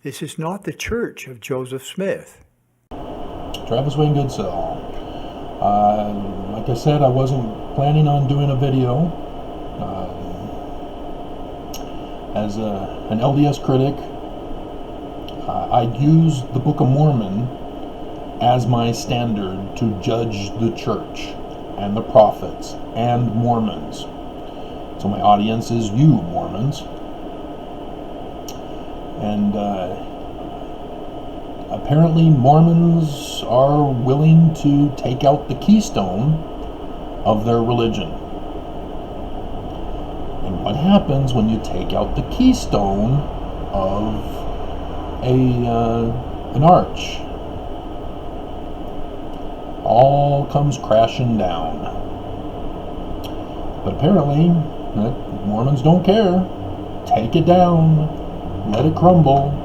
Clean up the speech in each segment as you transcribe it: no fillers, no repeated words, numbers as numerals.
This is not the church of Joseph Smith. Travis Wayne Goodsell. Like I said, I wasn't planning on doing a video. As an LDS critic, I use the Book of Mormon as my standard to judge the church and the prophets and Mormons. So my audience is you, Mormons. And apparently Mormons are willing to take out the keystone of their religion. And what happens when you take out the keystone of an arch? All comes crashing down. But apparently, Mormons don't care. Take it down. Let it crumble.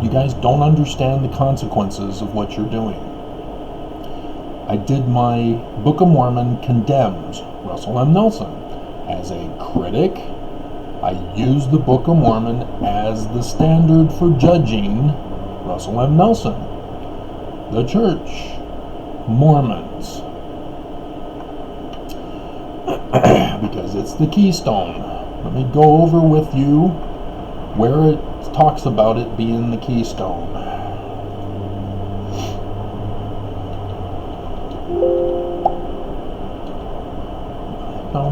You guys don't understand the consequences of what you're doing. I did my Book of Mormon condemns Russell M. Nelson. As a critic, I used the Book of Mormon as the standard for judging Russell M. Nelson, the church, Mormons. Because it's the keystone. Let me go over with you where it talks about it being the keystone. No.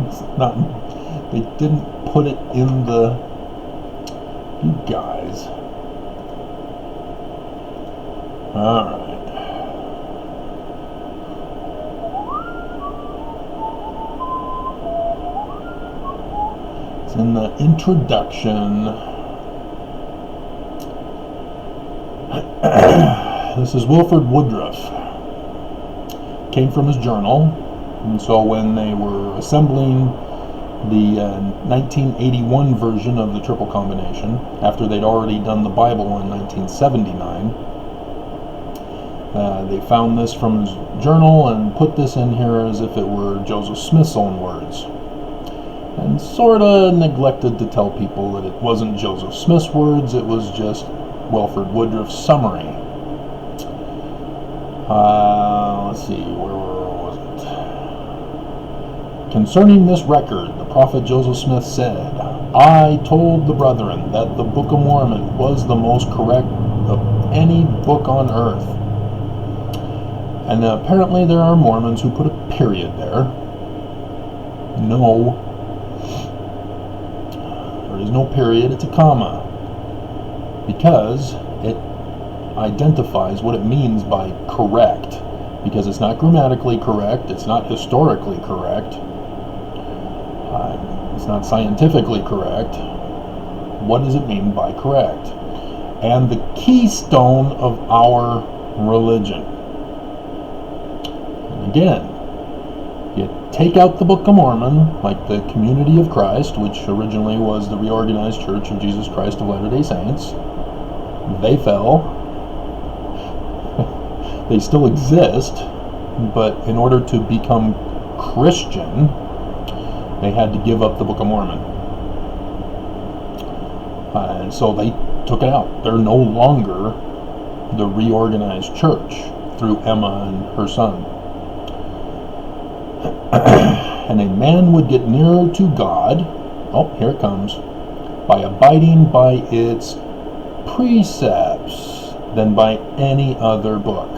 It's not, they didn't put it in the, you guys. Alright. It's in the introduction. This is Wilford Woodruff. Came from his journal. And so when they were assembling the 1981 version of the triple combination, after they'd already done the Bible in 1979, they found this from his journal and put this in here as if it were Joseph Smith's own words, and sort of neglected to tell people that it wasn't Joseph Smith's words, it was just Wilford Woodruff's summary. Let's see, where was it? Concerning this record, the prophet Joseph Smith said, I told the brethren that the Book of Mormon was the most correct of any book on earth. And apparently there are Mormons who put a period there. No. There is no period, it's a comma. Because it identifies what it means by correct. Because it's not grammatically correct, it's not historically correct, it's not scientifically correct. What does it mean by correct? And the keystone of our religion. Again, you take out the Book of Mormon, like the Community of Christ, which originally was the Reorganized Church of Jesus Christ of Latter-day Saints. They fell. They still exist, but in order to become Christian, they had to give up the Book of Mormon. And so they took it out. They're no longer the Reorganized Church through Emma and her son. And a man would get nearer to God, oh, here it comes, by abiding by its precepts than by any other book.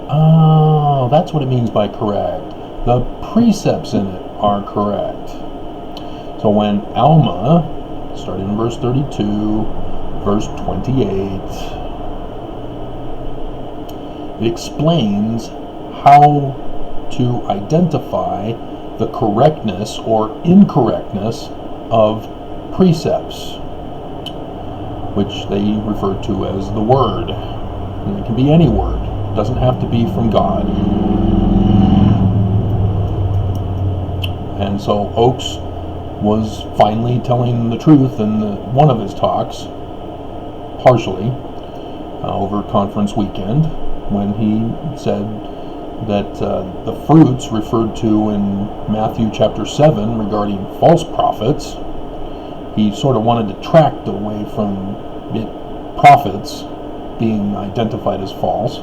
Oh, that's what it means by correct. The precepts in it are correct. So when Alma, starting in verse 32, verse 28, it explains how to identify the correctness or incorrectness of precepts, which they refer to as the Word. And it can be any word. It doesn't have to be from God. And so Oakes was finally telling the truth in one of his talks. partially over conference weekend when he said that the fruits referred to in Matthew chapter 7 regarding false prophets, he sort of wanted to tract away from it, prophets being identified as false.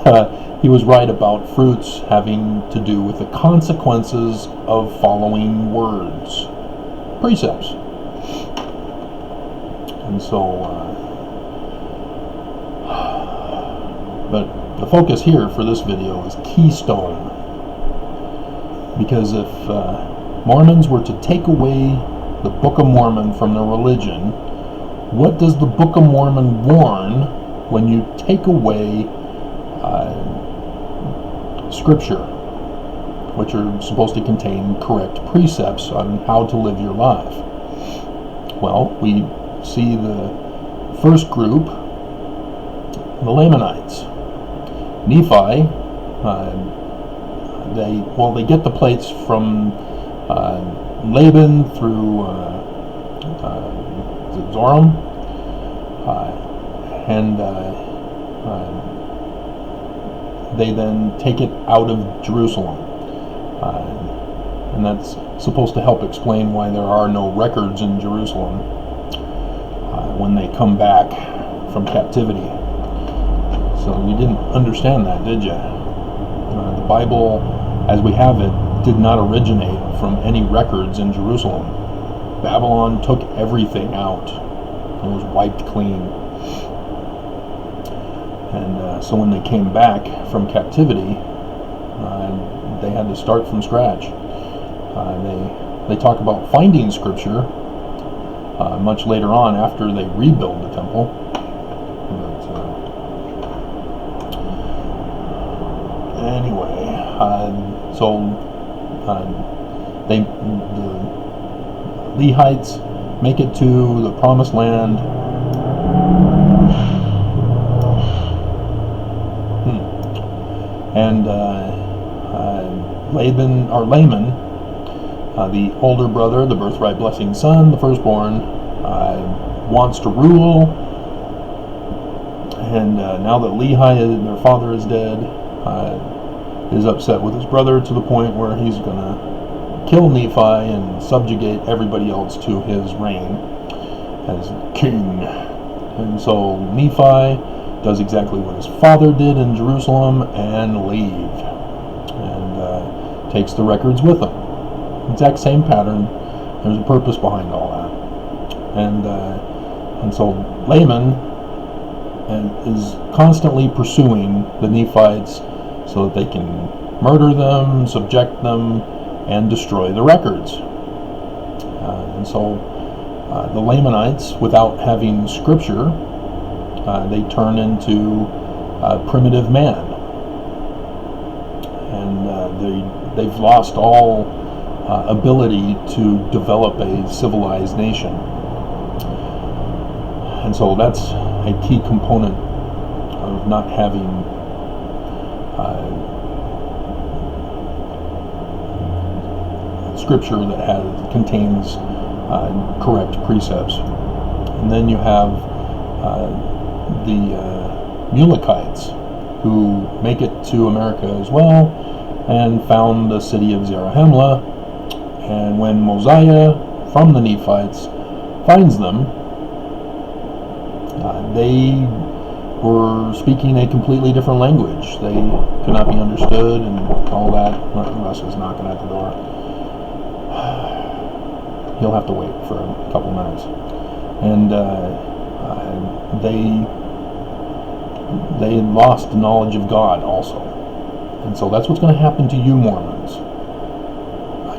But he was right about fruits having to do with the consequences of following words, precepts. And so, but the focus here for this video is Keystone. Because if Mormons were to take away the Book of Mormon from their religion, what does the Book of Mormon warn when you take away Scripture, which are supposed to contain correct precepts on how to live your life? Well, we see the first group, the Lamanites. Nephi, they get the plates from Laban through Zoram, and they then take it out of Jerusalem, and that's supposed to help explain why there are no records in Jerusalem when they come back from captivity. So you didn't understand that, did you? The Bible, as we have it, did not originate from any records in Jerusalem. Babylon took everything out. It was wiped clean. And so when they came back from captivity, they had to start from scratch. They talk about finding Scripture much later on after they rebuild the temple. Anyway, the Lehites make it to the Promised Land. And Laman, the older brother, the birthright blessing son, the firstborn, wants to rule. And now that Lehi, their father, is dead, is upset with his brother to the point where he's going to kill Nephi and subjugate everybody else to his reign as king. And so Nephi does exactly what his father did in Jerusalem and leave, and takes the records with him. Exact same pattern. There's a purpose behind all that. And so Laman is constantly pursuing the Nephites so that they can murder them, subject them, and destroy the records. And so the Lamanites, without having Scripture, they turn into primitive man, and they've lost all ability to develop a civilized nation. And so that's a key component of not having Scripture that contains correct precepts. And then you have the Mulekites, who make it to America as well and found the city of Zarahemla. And when Mosiah from the Nephites finds them, they were speaking a completely different language. They could not be understood and all that. Russ is knocking at the door. He'll have to wait for a couple minutes. And they had lost the knowledge of God also. And so that's what's going to happen to you Mormons.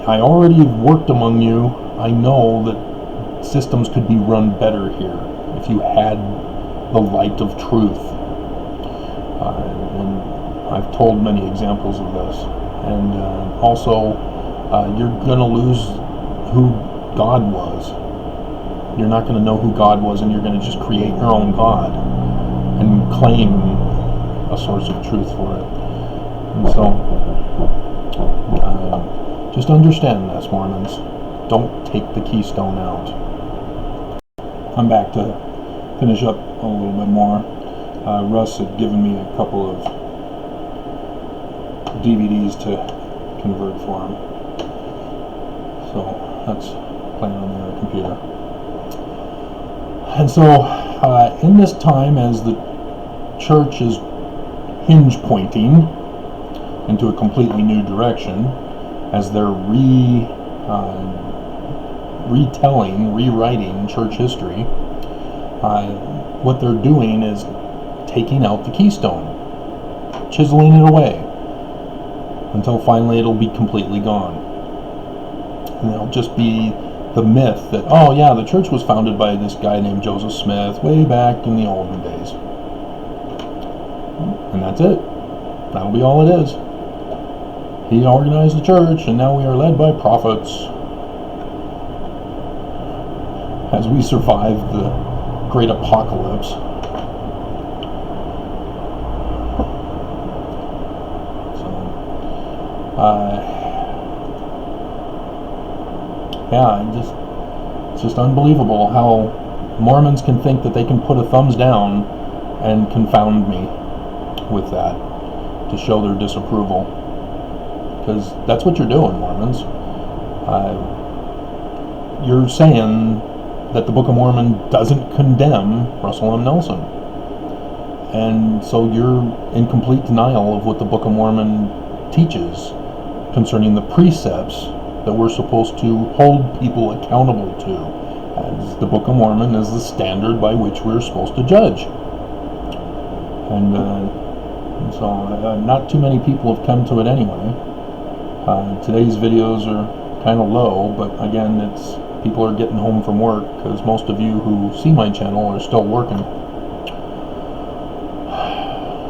I already have worked among you. I know that systems could be run better here if you had the light of truth. And I've told many examples of this. And also, you're going to lose who God was. You're not going to know who God was, and you're going to just create your own God and claim a source of truth for it. And so, just understand this, Mormons. Don't take the Keystone out. I'm back to finish up a little bit more. Russ had given me a couple of DVDs to convert for him, so that's playing on the other computer. And so in this time, as the church is hinge pointing into a completely new direction, as they're rewriting church history, what they're doing is taking out the Keystone, chiseling it away, until finally it'll be completely gone. And it'll just be the myth that, oh yeah, the church was founded by this guy named Joseph Smith way back in the olden days. And that's it. That'll be all it is. He organized the church, and now we are led by prophets. As we survive the great apocalypse. So, it's just unbelievable how Mormons can think that they can put a thumbs down and confound me with that to show their disapproval. Because that's what you're doing, Mormons. You're saying that the Book of Mormon doesn't condemn Russell M. Nelson. And so you're in complete denial of what the Book of Mormon teaches concerning the precepts that we're supposed to hold people accountable to, as the Book of Mormon is the standard by which we're supposed to judge. And so not too many people have come to it anyway. Today's videos are kind of low, but again, it's people are getting home from work, because most of you who see my channel are still working.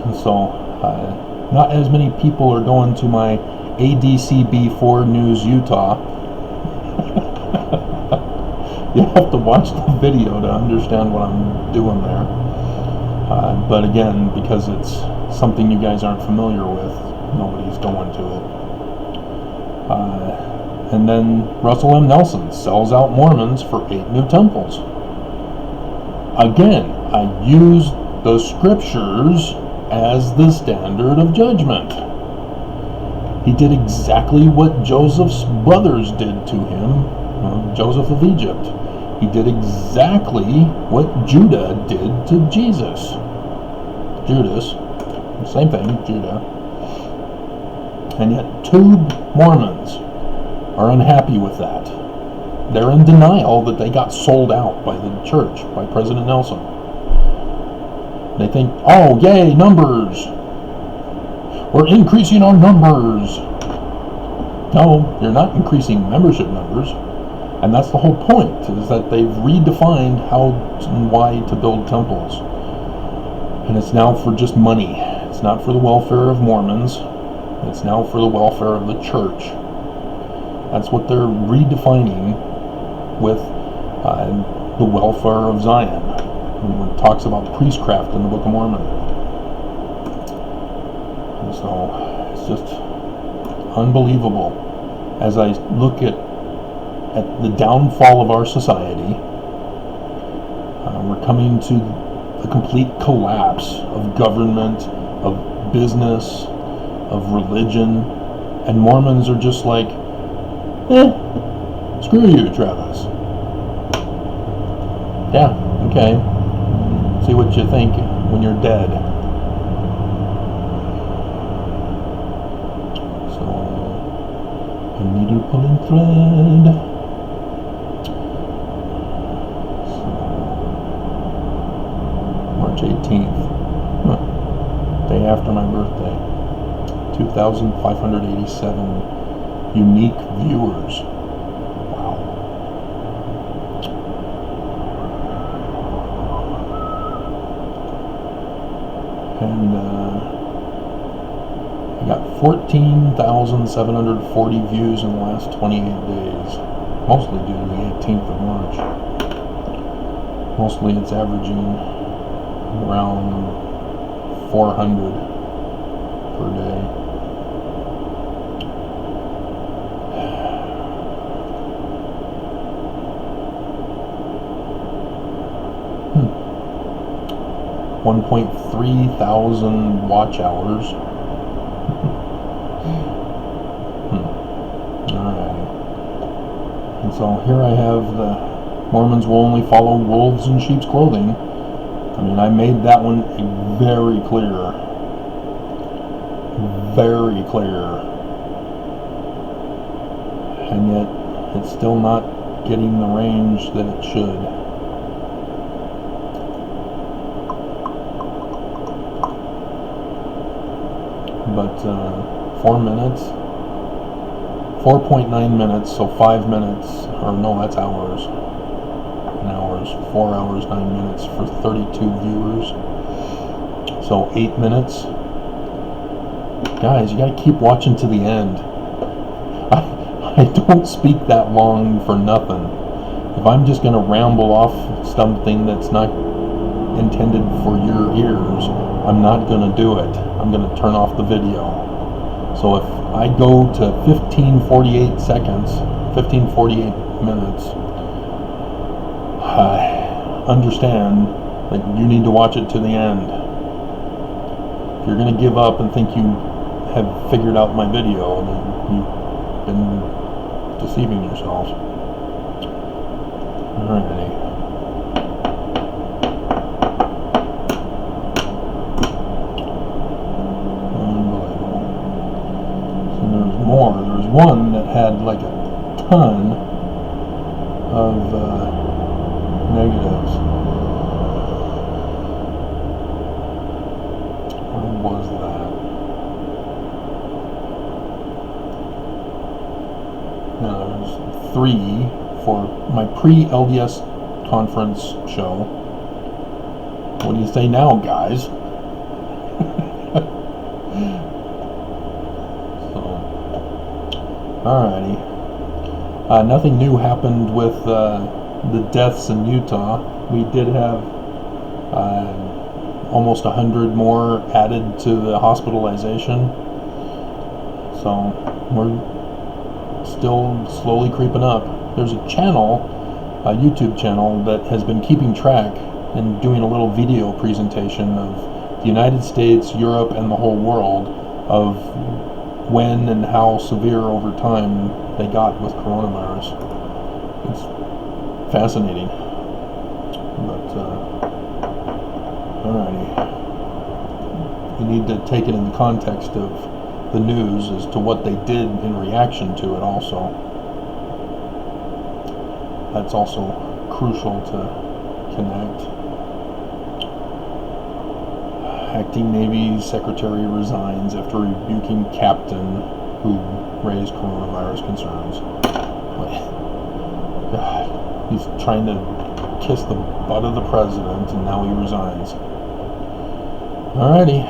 And so not as many people are going to my ADCB4 News Utah. You have to watch the video to understand what I'm doing there. But again, because it's something you guys aren't familiar with, nobody's going to it. And then Russell M. Nelson sells out Mormons for 8 new temples. Again, I use the scriptures as the standard of judgment. He did exactly what Joseph's brothers did to him, Joseph of Egypt. He did exactly what Judah did to Jesus. Judas, same thing, Judah. And yet 2 Mormons are unhappy with that. They're in denial that they got sold out by the church, by President Nelson. They think, oh, yay, numbers. We're increasing our numbers. No, you're not increasing membership numbers. And that's the whole point, is that they've redefined how and why to build temples. And it's now for just money. It's not for the welfare of Mormons. It's now for the welfare of the church. That's what they're redefining with the welfare of Zion, when it talks about priestcraft in the Book of Mormon. And so it's just unbelievable. As I look at the downfall of our society, we're coming to the complete collapse of government, of business, of religion, and Mormons are just like, screw you, Travis. Yeah, okay. See what you think when you're dead. So, a needle pulling thread. So, March 18th. Day after my birthday. 2,587 unique viewers. Wow. And I got 14,740 views in the last 28 days. Mostly due to the 18th of March. Mostly it's averaging around 400 per day. 1.3 thousand watch hours. Alright. And so here I have the Mormons will only follow wolves in sheep's clothing. I mean, I made that one very clear. Very clear. And yet, it's still not getting the range that it should. But 4 minutes, 4.9 minutes, so 5 minutes, or no, that's hours. 4 hours, 9 minutes for 32 viewers. So 8 minutes. Guys, you gotta keep watching to the end. I don't speak that long for nothing. If I'm just gonna ramble off something that's not intended for your ears, I'm not gonna do it. I'm gonna turn off the video. So if I go to 15:48 seconds, 15:48 minutes, understand that you need to watch it to the end. If you're going to give up and think you have figured out my video, then you've been deceiving yourselves. Alrighty. Unbelievable. So there's more. There's one that had like a ton of negatives. What was that? Now there's 3 for my pre-LDS conference show. What do you say now, guys? So, alrighty. Nothing new happened with the deaths in Utah. We did have almost 100 more added to the hospitalization. So we're still slowly creeping up. There's a channel, a YouTube channel, that has been keeping track and doing a little video presentation of the United States, Europe, and the whole world of when and how severe over time they got with coronavirus. It's fascinating. But alrighty, you need to take it in the context of the news as to what they did in reaction to it also. That's also crucial to connect. Acting Navy Secretary resigns after rebuking captain who raised coronavirus concerns. God, he's trying to kiss the butt of the president and now he resigns. Alrighty.